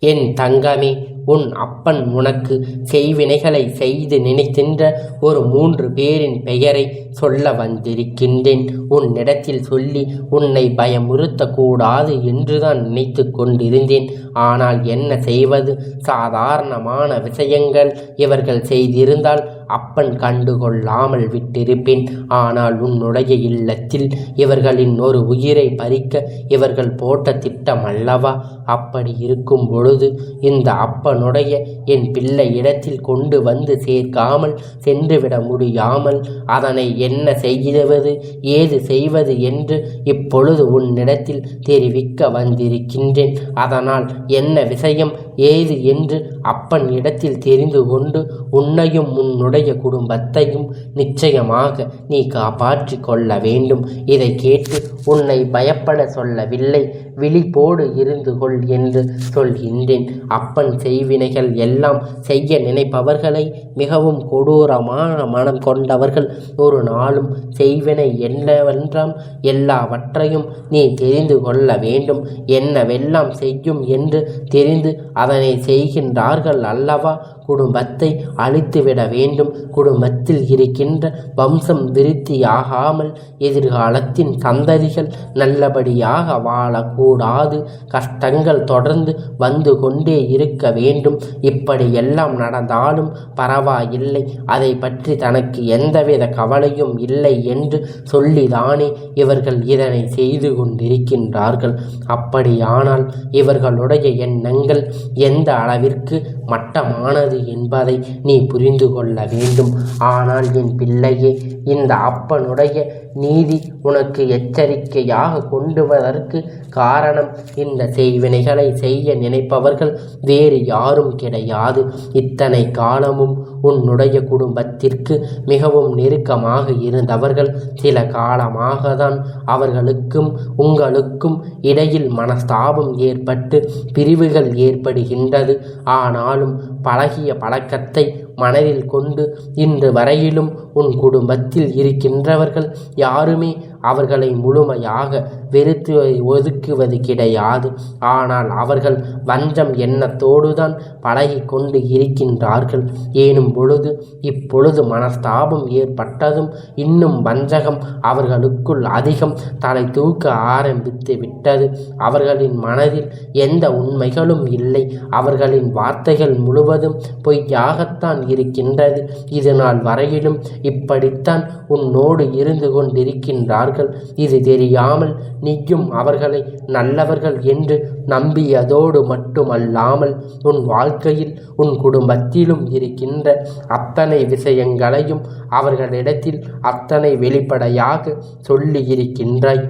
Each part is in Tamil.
என் தங்கமே, உன் அப்பன் உனக்கு செய்வினைகளை செய்து நினைக்கின்ற ஒரு 3 பேரின் பெயரை சொல்ல வந்திருக்கின்றேன். உன்னிடத்தில் சொல்லி உன்னை பயமுறுத்தக்கூடாது என்றுதான் நினைத்து கொண்டிருந்தேன். ஆனால் என்ன செய்வது? சாதாரணமான விஷயங்கள் இவர்கள் செய்திருந்தால் அப்பன் கண்டுகொள்ளாமல் விட்டிருப்பேன். ஆனால் உன்னுடைய இல்லத்தில் இவர்களின் ஒரு உயிரை பறிக்க இவர்கள் போட்ட திட்டம் அல்லவா? அப்படி இருக்கும் பொழுது இந்த அப்பனுடைய என் பிள்ளை இடத்தில் கொண்டு வந்து சேர்க்காமல் சென்றுவிட முடியாமல் அதனை என்ன செய்வது, ஏது செய்வது என்று இப்பொழுது உன்னிடத்தில் தெரிவிக்க வந்திருக்கின்றேன். அதனால் என்ன விஷயம் ஏது என்று அப்பன் இடத்தில் தெரிந்து கொண்டு உன்னையும் உன்னுடைய குடும்பத்தையும் நிச்சயமாக நீ காப்பாற்றி கொள்ள வேண்டும். இதை கேட்டு உன்னை பயப்பட சொல்லவில்லை, விழிப்போடு இருந்து கொள் என்று சொல்கின்றேன். அப்பன் செய்வினைகள் எல்லாம் செய்ய நினைப்பவர்களை மிகவும் கொடூரமான மனம் கொண்டவர்கள் ஒரு நாளும் செய்வினை என்னவென்றாம் எல்லாவற்றையும் நீ தெரிந்து கொள்ள வேண்டும். என்னவெல்லாம் செய்யும் என்று தெரிந்து அதனை செய்கின்றார்கள் அல்லவா? குடும்பத்தை அழித்துவிட வேண்டும். குடும்பத்தில் இருக்கின்ற வம்சம் விருத்தியாகாமல் எதிர்காலத்தின் சந்ததிகள் நல்லபடியாக வாழக்கூடாது. கஷ்டங்கள் தொடர்ந்து வந்து கொண்டே இருக்க வேண்டும். இப்படி எல்லாம் நடந்தாலும் பரவாயில்லை, அதை பற்றி தனக்கு எந்தவித கவலையும் இல்லை என்று சொல்லிதானே இவர்கள் இதனை செய்து கொண்டிருக்கின்றார்கள். அப்படியானால் இவர்களுடைய எண்ணங்கள் எந்த அளவிற்கு மட்டமானது என்பதை நீ புரிந்து கொள்ள வேண்டும். ஆனால் என் பிள்ளையே, இந்த அப்பனுடைய நீதி உனக்கு எச்சரிக்கையாக கொண்டுவதற்கு காரணம் இந்த செய்வினைகளை செய்ய நினைப்பவர்கள் வேறு யாரும் கிடையாது. இத்தனை காலமும் உன்னுடைய குடும்பத்திற்கு மிகவும் நெருக்கமாக இருந்தவர்கள் சில காலமாக தான் அவர்களுக்கும் உங்களுக்கும் இடையில் மனஸ்தாபம் ஏற்பட்டு பிரிவுகள் ஏற்படுகின்றது. ஆனாலும் பழகிய பழக்கத்தை மனதில் கொண்டு இன்று வரையிலும் உன் குடும்பத்தில் இருக்கின்றவர்கள் யாருமே அவர்களை முழுமையாக வெறுத்து ஒதுக்குவது கிடையாது. ஆனால் அவர்கள் வஞ்சம் எண்ணத்தோடுதான் பழகி கொண்டு இருக்கின்றார்கள். ஏனும் பொழுது இப்பொழுது மனஸ்தாபம் ஏற்பட்டதும் இன்னும் வஞ்சகம் அவர்களுக்குள் அதிகம் தலை தூக்க ஆரம்பித்து விட்டது. அவர்களின் மனதில் எந்த உண்மைகளும் இல்லை. அவர்களின் வார்த்தைகள் முழுவதும் பொய்யாகத்தான் இருக்கின்றது. இது நாள் வரையிலும் இப்படித்தான் உன்னோடு இருந்து கொண்டிருக்கின்றார்கள். இது தெரியாமல் நீயும் அவர்களை நல்லவர்கள் என்று நம்பியதோடு மட்டுமல்லாமல் உன் வாழ்க்கையில் உன் குடும்பத்திலும் இருக்கின்ற அத்தனை விஷயங்களையும் அவர்களிடத்தில் அத்தனை வெளிப்படையாக சொல்லி இருக்கின்றாய்.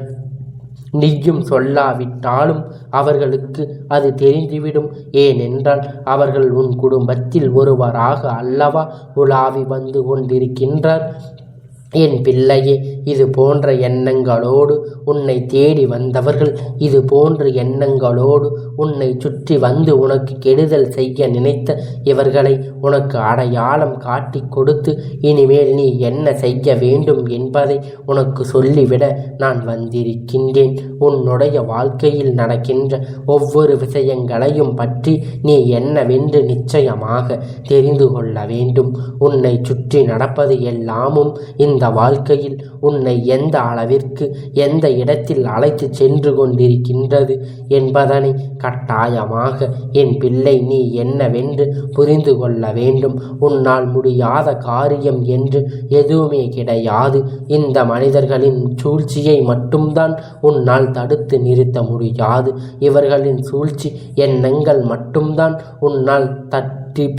நீயும் சொல்லாவிட்டாலும் அவர்களுக்கு அது தெரிந்துவிடும். ஏனென்றால் அவர்கள் உன் குடும்பத்தில் ஒருவராக அல்லவா உலாவி வந்து கொண்டிருக்கின்றார். என் பிள்ளையே, இது போன்ற எண்ணங்களோடு உன்னை தேடி வந்தவர்கள், இது போன்ற எண்ணங்களோடு உன்னை சுற்றி வந்து உனக்கு கெடுதல் செய்ய நினைத்த இவர்களை உனக்கு அடையாளம் காட்டி கொடுத்து இனிமேல் நீ என்ன செய்ய வேண்டும் என்பதை உனக்கு சொல்லிவிட நான் வந்திருக்கின்றேன். உன்னுடைய வாழ்க்கையில் நடக்கின்ற ஒவ்வொரு விஷயங்களையும் பற்றி நீ என்னவென்று நிச்சயமாக தெரிந்து கொள்ள வேண்டும். உன்னை சுற்றி நடப்பது எல்லாமும் இந்த வாழ்க்கையில் உன்னை எந்த அளவிற்கு எந்த இடத்தில் அழைத்து சென்று கொண்டிருக்கின்றது என்பதனை கட்டாயமாக என் பிள்ளை நீ என்னவென்று புரிந்து கொள்ள வேண்டும். உன்னால் முடியாத காரியம் என்று எதுவுமே கிடையாது. இந்த மனிதர்களின் சூழ்ச்சியை மட்டும்தான் உன்னால் தடுத்து நிறுத்த முடியாது. இவர்களின் சூழ்ச்சி எண்ணங்கள் மட்டும்தான் உன்னால்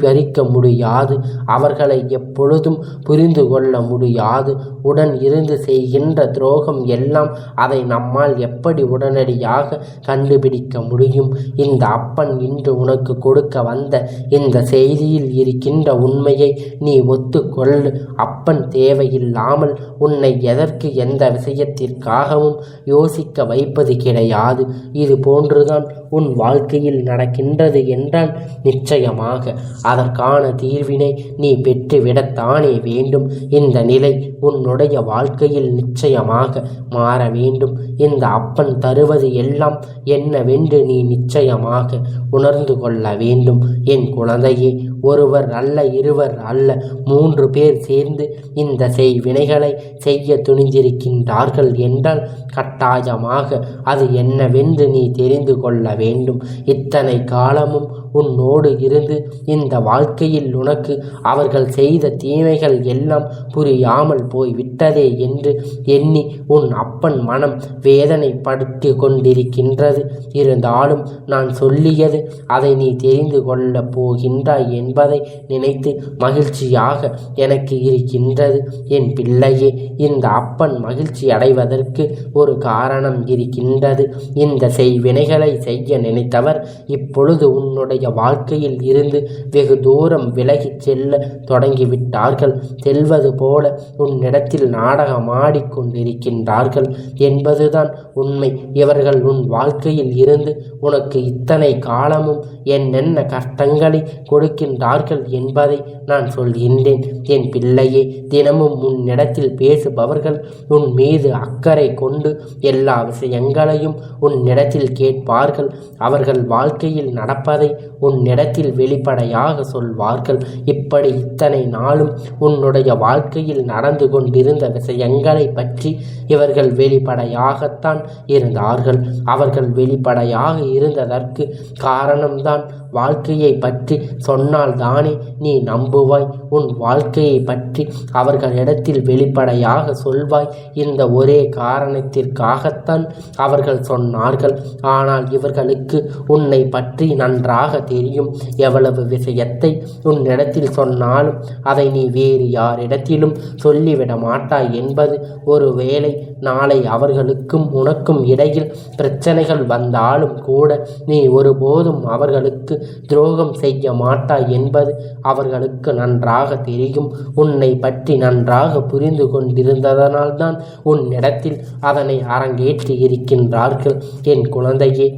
பறிக்க முடியாது. அவர்களை எப்பொழுதும் புரிந்து கொள்ள முடியாது. உடன் இருந்து செய்கின்ற துரோகம் எல்லாம் அதை நம்மால் எப்படி உடனடியாக கண்டுபிடிக்க முடியும்? இந்த அப்பன் இன்று உனக்கு கொடுக்க வந்த இந்த செய்தியில் இருக்கின்ற உண்மையை நீ ஒத்துக்கொள்ளு. அப்பன் தேவையில்லாமல் உன்னை எதற்கு எந்த விஷயத்திற்காகவும் யோசிக்க வைப்பது கிடையாது. இது போன்றுதான் உன் வாழ்க்கையில் நடக்கின்றது என்றால் நிச்சயமாக அதற்கான தீர்வினை நீ பெற்றுவிடத்தானே வேண்டும். இந்த நிலை உன்னுடைய வாழ்க்கையில் நிச்சயமாக மாற வேண்டும். இந்த அப்பன் தருவது எல்லாம் என்னவென்று நீ நிச்சயமாக உணர்ந்து கொள்ள வேண்டும். என் குழந்தையே, ஒருவர் அல்ல, இருவர் அல்ல, 3 பேர் சேர்ந்து இந்த வினைகளை செய்ய துணிந்திருக்கின்றார்கள் என்றால் கட்டாயமாக அது என்னவென்று நீ தெரிந்து கொள்ள வேண்டும். இத்தனை காலமும் உன்னோடு இருந்து இந்த வாழ்க்கையில் உனக்கு அவர்கள் செய்த தீமைகள் எல்லாம் புரியாமல் போய்விட்டதே என்று எண்ணி உன் அப்பன் மனம் வேதனைப்படுத்தி கொண்டிருக்கின்றது. இருந்தாலும் நான் சொல்லியது அதை நீ தெரிந்து கொள்ளப் போகின்றாய் என்பதை நினைத்து மகிழ்ச்சியாக எனக்கு இருக்கின்றது. என் பிள்ளையே, இந்த அப்பன் மகிழ்ச்சி அடைவதற்கு ஒரு காரணம் இருக்கின்றது. இந்த வினைகளை செய்ய நினைத்தவர் இப்பொழுது உன்னுடைய வாழ்க்கையில் இருந்து வெகு தூரம் விலகிச் செல்ல தொடங்கிவிட்டார்கள். செல்வது போல உன்னிடத்தில் நாடகமாடிக்கொண்டிருக்கின்றார்கள் என்பதுதான் உண்மை. இவர்கள் உன் வாழ்க்கையில் இருந்து உனக்கு இத்தனை காலமும் என்னென்ன கஷ்டங்களை கொடுக்கின்றார்கள் என்பதை நான் சொல்கின்றேன். என் பிள்ளையே, தினமும் உன்னிடத்தில் பேசுபவர்கள் உன் மீது அக்கறை கொண்டு எல்லா விஷயங்களையும் உன்னிடத்தில் கேட்பார்கள். அவர்கள் வாழ்க்கையில் நடப்பதை உன்னிடத்தில் வெளிப்படையாக சொல்வார்கள். இப்படி இத்தனை நாளும் உன்னுடைய வாழ்க்கையில் நடந்து கொண்டிருந்த விஷயங்களை பற்றி இவர்கள் வெளிப்படையாகத்தான் இருந்தார்கள். அவர்கள் வெளிப்படையாக இருந்ததற்கு காரணம்தான் வாழ்க்கையை பற்றி சொன்னால் தானே நீ நம்புவாய். உன் வாழ்க்கையை பற்றி அவர்களிடத்தில் வெளிப்படையாக சொல்வாய். இந்த ஒரே காரணத்திற்காகத்தான் அவர்கள் சொன்னார்கள். ஆனால் இவர்களுக்கு உன்னை பற்றி நன்றாக தெரியும். எவ்வளவு விஷயத்தை உன்னிடத்தில் சொன்னாலும் அதை நீ வேறு யாரிடத்திலும் சொல்லிவிட மாட்டாய் என்பது. ஒருவேளை நாளை அவர்களுக்கும் உனக்கும் இடையில் பிரச்சனைகள் வந்தாலும் கூட நீ ஒருபோதும் அவர்களுக்கு துரோகம் செய்ய மாட்டாய் என்பது அவர்களுக்கு நன்றாக தெரியும். உன்னை பற்றி நன்றாக புரிந்து கொண்டிருந்ததனால்தான் உன்னிடத்தில் அதனை அரங்கேற்றி இருக்கின்றார்கள். என் குழந்தையே,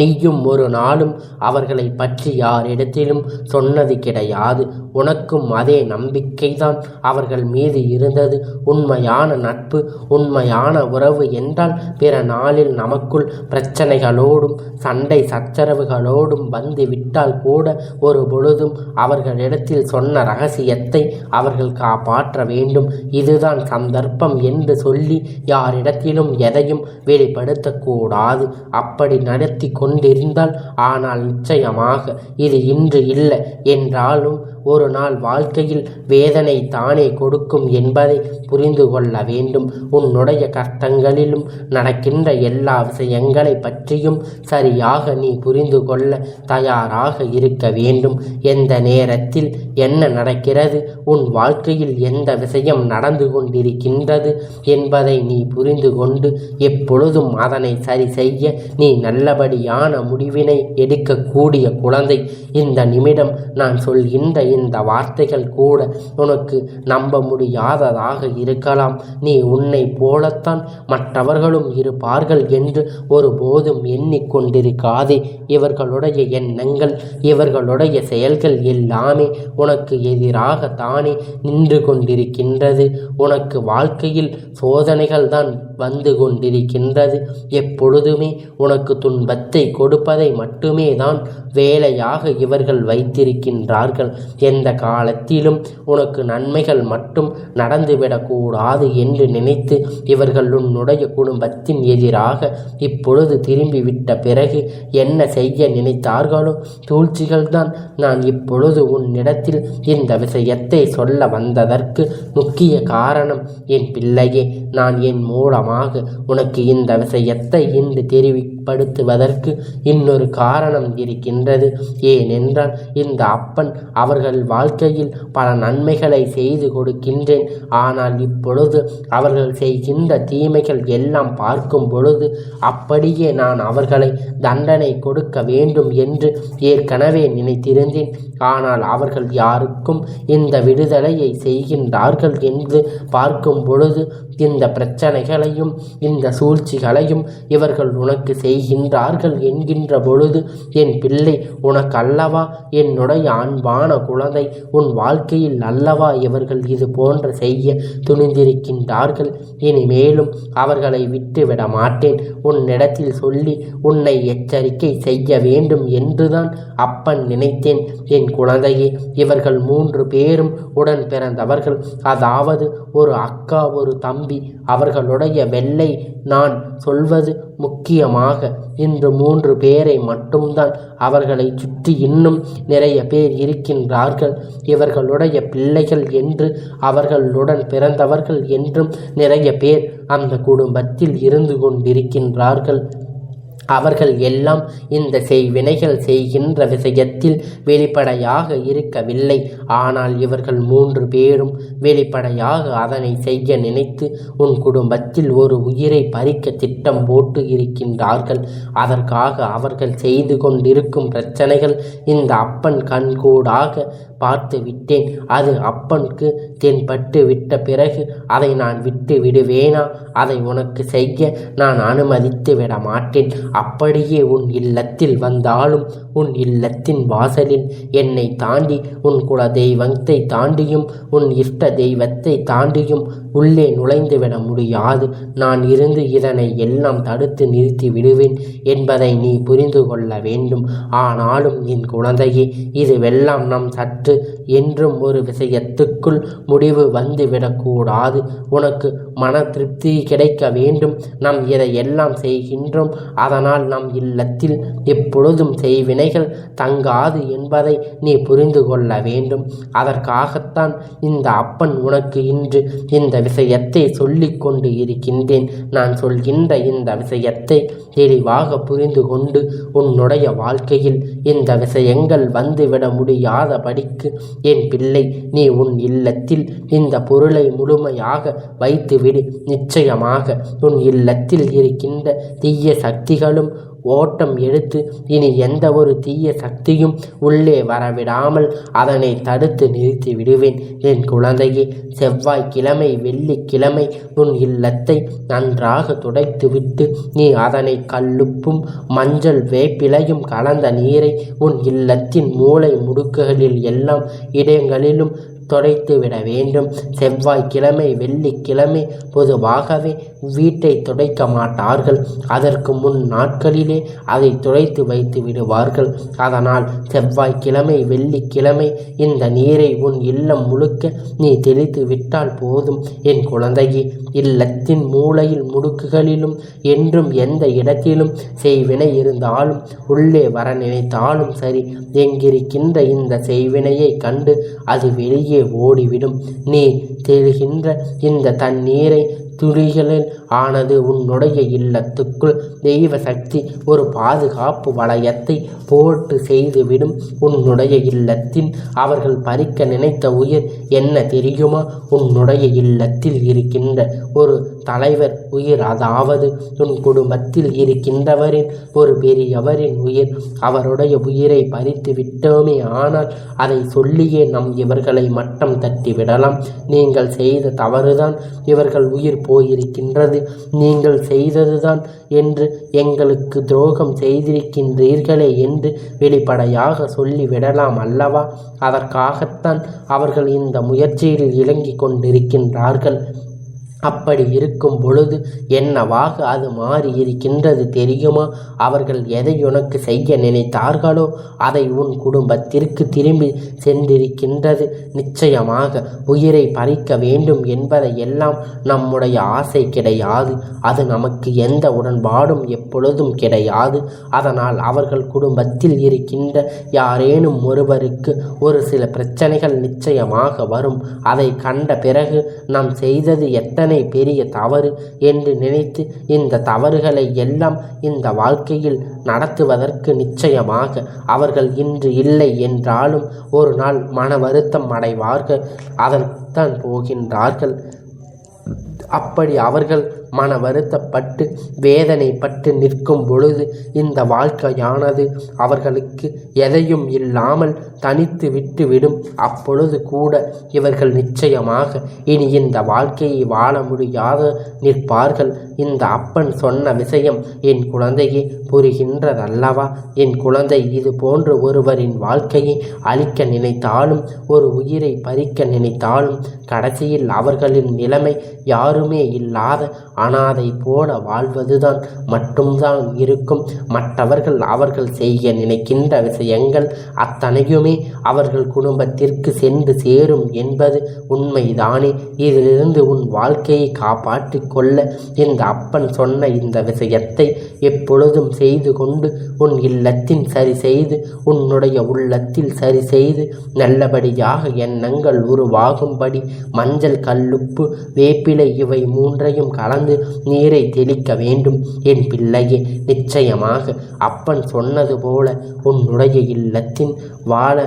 நீயும் ஒரு நாளும் அவர்களை பற்றி யாரிடத்திலும் சொன்னது கிடையாது. உனக்கும் அதே நம்பிக்கைதான் அவர்கள் மீது இருந்தது. உண்மையான நட்பு, உண்மையான உறவு என்றால் பிற நாளில் நமக்குள் பிரச்சனைகளோடும் சண்டை சச்சரவுகளோடும் வந்து விட்டால் கூட ஒரு பொழுதும் அவர்களிடத்தில் சொன்ன ரகசியத்தை அவர்கள் காப்பாற்ற வேண்டும். இதுதான் சந்தர்ப்பம் என்று சொல்லி யாரிடத்திலும் எதையும் வெளிப்படுத்தக்கூடாது. அப்படி நடத்தி கொண்டிருந்தால், ஆனால் நிச்சயமாக இது இன்று இல்லை என்றாலும் ஒரு நாள் வாழ்க்கையில் வேதனை தானே கொடுக்கும் என்பதை புரிந்து கொள்ள வேண்டும். உன்னுடைய கஷ்டங்களிலும் நடக்கின்ற எல்லா விஷயங்களை பற்றியும் சரியாக நீ புரிந்து கொள்ள தயாராக இருக்க வேண்டும். எந்த நேரத்தில் என்ன நடக்கிறது, உன் வாழ்க்கையில் எந்த விஷயம் நடந்து கொண்டிருக்கின்றது என்பதை நீ புரிந்து கொண்டு எப்பொழுதும் அதனை சரி செய்ய நீ நல்லபடியான முடிவினை எடுக்கக்கூடிய குழந்தை. இந்த நிமிடம் நான் சொல்கின்ற இந்த வார்த்தைகள் கூட உனக்கு நம்ப முடியாததாக இருக்கலாம். நீ உன்னை போலத்தான் மற்றவர்களும் இருப்பார்கள் என்று ஒருபோதும் எண்ணிக்கொண்டிருக்காதே. இவர்களுடைய எண்ணங்கள், இவர்களுடைய செயல்கள் எல்லாமே உனக்கு எதிராக தானே நின்று கொண்டிருக்கின்றது. உனக்கு வாழ்க்கையில் சோதனைகள் தான் வந்து கொண்டிருக்கின்றது. எப்பொழுதுமே உனக்கு துன்பத்தை கொடுப்பதை மட்டுமே தான் வேலையாக இவர்கள் வைத்திருக்கின்றார்கள். எந்த காலத்திலும் உனக்கு நன்மைகள் மட்டும் நடந்துவிடக்கூடாது என்று நினைத்து இவர்கள் உன்னுடைய குடும்பத்தின் எதிராக இப்பொழுது திரும்பிவிட்ட பிறகு என்ன செய்ய நினைத்தார்களோ சூழ்ச்சிகள் தான். நான் இப்பொழுது உன்னிடத்தில் இந்த விஷயத்தை சொல்ல வந்ததற்கு முக்கிய காரணம் என் பிள்ளையே, நான் என் மூலமாக உனக்கு இந்த விஷயத்தை இன்று தெரிவிக்க வெளிப்படுத்துவதற்கு இன்னொரு காரணம் இருக்கின்றது. ஏனென்றால் இந்த அப்பன் அவர்கள் வாழ்க்கையில் பல நன்மைகளை செய்து கொடுக்கின்றேன். ஆனால் இப்பொழுது அவர்கள் செய்கின்ற தீமைகள் எல்லாம் பார்க்கும் பொழுது அப்படியே நான் அவர்களை தண்டனை கொடுக்க வேண்டும் என்று ஏற்கனவே நினைத்திருந்தேன். ஆனால் அவர்கள் யாருக்கும் இந்த விடுதலையை செய்கின்றார்கள் என்று பார்க்கும் பொழுது இந்த பிரச்சனைகளையும் இந்த சூழ்ச்சிகளையும் இவர்கள் உனக்கு செய்கின்றார்கள் என்கின்ற பொழுது, என் பிள்ளை உனக்கு அல்லவா என்னுடைய அன்பான குழந்தை, உன் வாழ்க்கையில் அல்லவா இவர்கள் இது போன்ற செய்ய துணிந்திருக்கின்றார்கள். இனிமேலும் அவர்களை விட்டுவிட மாட்டேன். உன்னிடத்தில் சொல்லி உன்னை எச்சரிக்கை செய்ய வேண்டும் என்றுதான் அப்பன் நினைத்தேன். என் குழந்தையே, இவர்கள் 3 பேரும் உடன் பிறந்தவர்கள். அதாவது ஒரு அக்கா, ஒரு தம்பி. அவர்களுடைய வெள்ளை நான் சொல்வது முக்கியமாக இன்று 3 பேரை மட்டும்தான். அவர்களை சுற்றி இன்னும் நிறைய பேர் இருக்கின்றார்கள். இவர்களுடைய பிள்ளைகள் என்று, அவர்களுடன் பிறந்தவர்கள் என்றும் நிறைய பேர் அந்த குடும்பத்தில் இருந்து கொண்டிருக்கின்றார்கள். அவர்கள் எல்லாம் இந்த செய்வினைகள் செய்கின்ற விஷயத்தில் வெளிப்படையாக இருக்கவில்லை. ஆனால் இவர்கள் 3 பேரும் வெளிப்படையாக அதனை செய்ய நினைத்து உன் குடும்பத்தில் ஒரு உயிரை பறிக்க திட்டம் போட்டு இருக்கின்றார்கள். அதற்காக அவர்கள் செய்து கொண்டிருக்கும் பிரச்சனைகள் இந்த அப்பன் கண்கூடாக பார்த்து விட்டேன். அது அப்பனுக்கு தென்பட்டு விட்ட பிறகு அதை நான் விட்டு விடுவேனா? அதை உனக்கு செய்ய நான் அனுமதித்து விட மாட்டேன். அப்படியே உன் இல்லத்தில் வந்தாலும் உன் இல்லத்தின் வாசலில் என்னை தாண்டி, உன் குல தெய்வத்தை தாண்டியும் உன் இஷ்ட தெய்வத்தை தாண்டியும் உள்ளே நுழைந்து விட முடியாது. நான் இருந்து இதனை எல்லாம் தடுத்து நிறுத்தி விடுவேன் என்பதை நீ புரிந்து கொள்ள வேண்டும். ஆனாலும் என் குழந்தையே, இதுவெல்லாம் நம் சற்று என்றும் ஒரு விஷயத்துக்குள் முடிவு வந்து விடக்கூடாது. உனக்கு மன திருப்தி கிடைக்க வேண்டும். நாம் இதையெல்லாம் செய்கின்றோம், அதனால் நம் இல்லத்தில் எப்பொழுதும் செய்வினைகள் தங்காது என்பதை நீ புரிந்து கொள்ள வேண்டும். அதற்காகத்தான் இந்த அப்பன் உனக்கு இன்று இந்த விஷயத்தை சொல்லிக் கொண்டு இருக்கின்றேன். நான் சொல்கின்ற இந்த விஷயத்தை தெளிவாக புரிந்து கொண்டு உன்னுடைய வாழ்க்கையில் இந்த விஷயங்கள் வந்துவிட முடியாதபடிக்கு என் பிள்ளை, நீ உன் இல்லத்தில் இந்த பொருளை முழுமையாக வைத்துவிடு. நிச்சயமாக உன் இல்லத்தில் இருக்கின்ற தீய சக்திகளும் ஓட்டம் எடுத்து இனி எந்த ஒரு தீய சக்தியும் உள்ளே வரவிடாமல் அதனை தடுத்து நிறுத்தி விடுவேன். என் குழந்தையே, செவ்வாய்க்கிழமை, வெள்ளிக்கிழமை உன் இல்லத்தை நன்றாக துடைத்துவிட்டு நீ அதனை கல்லுப்பும் மஞ்சள் வேப்பிலையும் கலந்த நீரை உன் இல்லத்தின் மூலை முடுக்குகளில் எல்லாம் இடங்களிலும் துடைத்து விட வேண்டும். செவ்வாய்க்கிழமை, வெள்ளிக்கிழமை பொதுவாகவே வீட்டை துடைக்க மாட்டார்கள். அதற்கு முன் நாட்களிலே அதை துடைத்து வைத்து விடுவார்கள். அதனால் செவ்வாய்க்கிழமை, வெள்ளிக்கிழமை இந்த நீரை உன் இல்லம் முழுக்க நீ தெளித்து விட்டால் போதும். என் குழந்தையே, இல்லத்தின் மூலையில் முடுக்குகளிலும் என்றும் எந்த இடத்திலும் செய்வினை இருந்தாலும் உள்ளே வர நினைத்தாலும் சரி, எங்கிருக்கின்ற இந்த செய்வினையை கண்டு அது வெளியே ஓடிவிடும். நீ தெளிகின்ற இந்த தண்ணீரை துளிகளில் ஆனது உன்னுடைய இல்லத்துக்குள் தெய்வ சக்தி ஒரு பாதுகாப்பு வளையத்தை போட்டு செய்துவிடும். உன்னுடைய இல்லத்தில் அவர்கள் பறிக்க நினைத்த உயிர் என்ன தெரியுமா? உன்னுடைய இல்லத்தில் இருக்கின்ற ஒரு தலைவர் உயிர், அதாவது உன் குடும்பத்தில் இருக்கின்றவரின் ஒரு பெரியவரின் உயிர். அவருடைய உயிரை பறித்து விட்டோமே ஆனால் அதை சொல்லியே நம் இவர்களை மட்டம் தட்டி விடலாம். நீங்கள் செய்த தவறுதான் இவர்கள் உயிர் போயிருக்கின்றது, நீங்கள் செய்ததுதான் என்று எங்களுக்கு துரோகம் செய்திருக்கின்றீர்களே என்று வெளிப்படையாக சொல்லிவிடலாம் அல்லவா? அதற்காகத்தான் அவர்கள் இந்த முயற்சியில் இறங்கிக் கொண்டிருக்கின்றார்கள். அப்படி இருக்கும் பொழுது என்னவாக அது மாறி இருக்கின்றது தெரியுமா? அவர்கள் எதை உனக்கு செய்ய நினைத்தார்களோ அதை உன் குடும்பத்திற்கு திரும்பி சென்றிருக்கின்றது. நிச்சயமாக உயிரை பறிக்க வேண்டும் என்பதை எல்லாம் நம்முடைய ஆசை கிடையாது. அது நமக்கு எந்த உடன்பாடும் எப்பொழுதும் கிடையாது. அதனால் அவர்கள் குடும்பத்தில் இருக்கின்ற யாரேனும் ஒருவருக்கு ஒரு சில பிரச்சனைகள் நிச்சயமாக வரும். அதை கண்ட பிறகு நாம் செய்தது எத்தனை எத்தனை பெரிய தவறு என்று நினைத்து இந்த தவறுகளை எல்லாம் இந்த வாழ்க்கையில் நடத்துவதற்கு நிச்சயமாக அவர்கள் இன்று இல்லை என்றாலும் ஒரு நாள் மன வருத்தம் அடைவார்கள். அதற்குத்தான் போகின்றார்கள். அப்படி அவர்கள் மன வருத்தப்பட்டு வேதனைப்பட்டு நிற்கும் பொழுது இந்த வாழ்க்கையானது அவர்களுக்கு எதையும் இல்லாமல் தனித்து விட்டுவிடும். அப்பொழுது கூட இவர்கள் நிச்சயமாக இனி இந்த வாழ்க்கையை வாழ முடியாத நிற்பார்கள். இந்த அப்பன் சொன்ன விஷயம் என் குழந்தையே புரிகின்றதல்லவா? என் குழந்தை, இது போன்று ஒருவரின் வாழ்க்கையை அழிக்க நினைத்தாலும் ஒரு உயிரை பறிக்க நினைத்தாலும் கடைசியில் அவர்களின் நிலைமை யாருமே இல்லாத அனாதை போல வாழ்வதுதான் மட்டும்தான் இருக்கும். மற்றவர்கள் அவர்கள் செய்ய நினைக்கின்ற விஷயங்கள் அத்தனையுமே அவர்கள் குடும்பத்திற்கு சென்று சேரும் என்பது உண்மைதானே? இதிலிருந்து உன் வாழ்க்கையை காப்பாற்றி கொள்ள இந்த அப்பன் சொன்ன இந்த விஷயத்தை எப்பொழுதும் செய்து கொண்டு உன் இல்லத்தின் சரி செய்து உன்னுடைய உள்ளத்தில் சரி செய்து நல்லபடியாக எண்ணங்கள் உருவாகும்படி மஞ்சள், கல்லுப்பு, வேப்பிலை இவை மூன்றையும் கலந்து நீரை தெளிக்க வேண்டும். என் பிள்ளையே, நிச்சயமாக அப்பன் சொன்னது போல உன்னுடைய இல்லத்தின் வாழ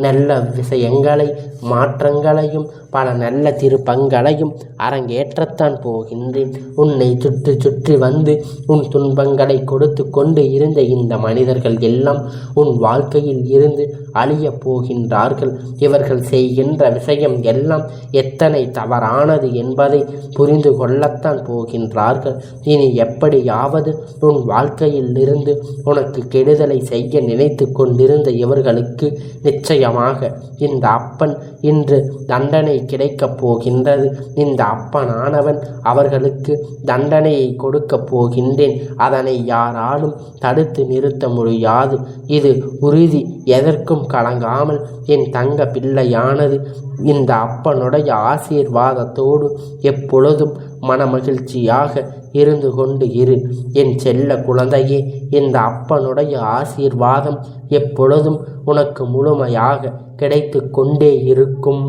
நல்ல விஷயங்களை மாற்றங்களையும் பல நல்ல திருப்பங்களையும் அரங்கேற்றத்தான் போகின்றேன். உன்னை சுற்றி சுற்றி வந்து உன் துன்பங்களை கொடுத்து கொண்டு இருந்த இந்த மனிதர்கள் எல்லாம் உன் வாழ்க்கையில் இருந்து அழியப் போகின்றார்கள். இவர்கள் செய்கின்ற விஷயம் எல்லாம் எத்தனை தவறானது என்பதை புரிந்து கொள்ளத்தான் போகின்றார்கள். இனி எப்படியாவது உன் வாழ்க்கையில் இருந்து உனக்கு கெடுதலை செய்ய நினைத்து கொண்டிருந்த இவர்களுக்கு நிச்சயமாக இந்த அப்பன் இன்று தண்டனை கிடைக்கப் போகின்றது. இந்த அப்பனானவன் அவர்களுக்கு தண்டனையை கொடுக்கப் போகின்றேன். அதனை யாராலும் தடுத்து நிறுத்த முடியாது. இது உறுதி. எதற்கும் கலங்காமல் என் தங்க பிள்ளையானது இந்த அப்பனுடைய ஆசீர்வாதத்தோடு எப்பொழுதும் மனமகிழ்ச்சியாக இருந்து கொண்டு இரு. என் செல்ல குழந்தையே, இந்த அப்பனுடைய ஆசீர்வாதம் எப்பொழுதும் உனக்கு முழுமையாக கிடைத்து கொண்டே இருக்கும்.